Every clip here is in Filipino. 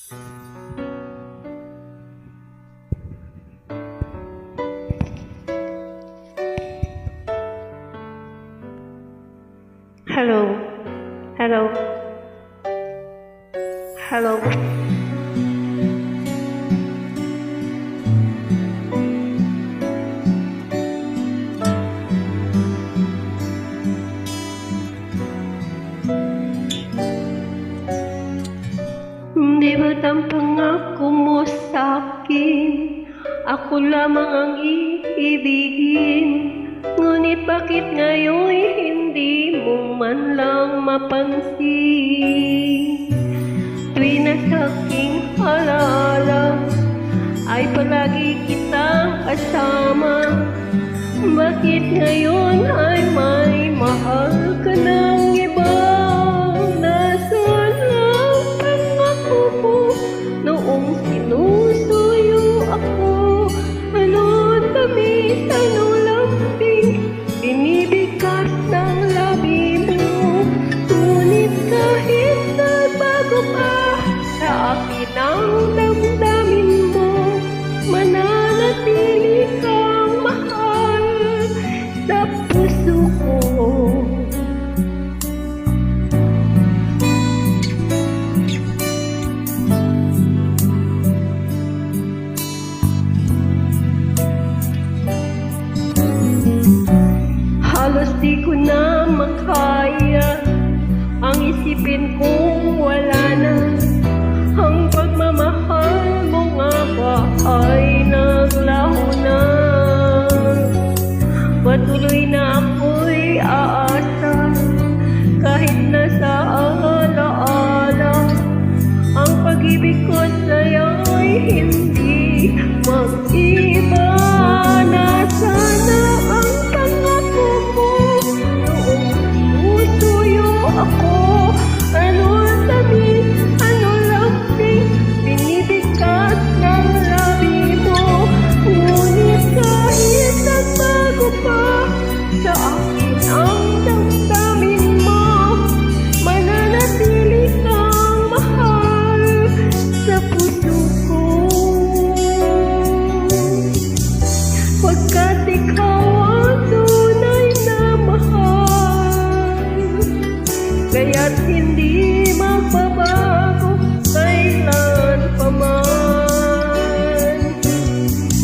Hello, hello, hello. Di ba't ang pangako mo sa'kin, ako lamang ang iibigin? Ngunit bakit ngayon hindi mo man lang mapansin? Tuwing nasa aking alaala ay palagi kitang kasama. Bakit ngayon ay may mahal ka ng iba? Nasaan ang pangako mo noong sinusuyo ako? Ano tamis, ano lambing, binibigkas ng labi mo. Ngunit kahit nagbago pa sa akin ang damdamin mo, mananatili kang mahal sa puso ko. Halos di ko na makaya ang isipin kong wala na ang pagmamahal mo nga ba ay naglaho na. Patuloy na ako'y aasa kahit nasa alaala ang pag-ibig ko sa'yo'y hindi mag-iba. Nasana ang pangako mo noong sinusuyo ako? Ano ang tamis, ano lambing, binibigkas ng labi mo. Ngunit kahit nagbago pa sa akin ang damdamin mo, mananatili kang mahal sa puso ko. Pagkat ikaw ang tunay na mahal, kaya't hindi magbabago kailan pa man.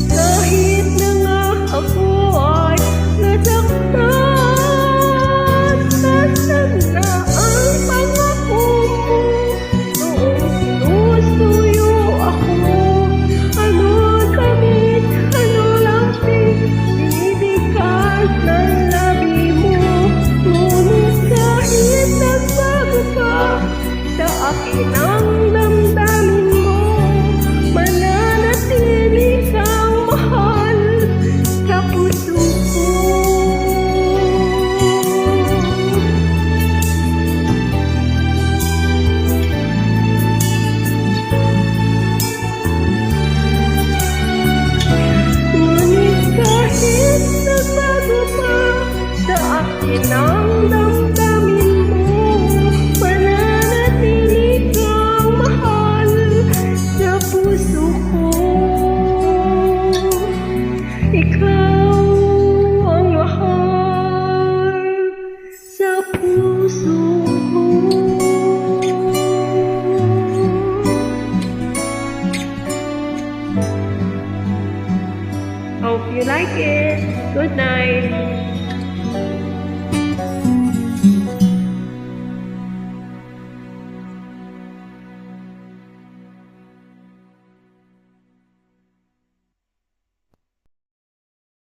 Kahit na nga ako ay nasaktan, nasaan na ang pangako mo noong sinusuyo ako? Ano tamis, ano lambing, binibigkas ng labi mo. Ngunit kahit nagbago pa sa akin ang damdamin mo, mananatili kang mahal sa puso ko. Ngunit kahit nagbago pa sa akin ang damdamin mo, mananatili kang mahal sa puso ko. Ikaw ang mahal sa puso ko. Hope you like it. Good night.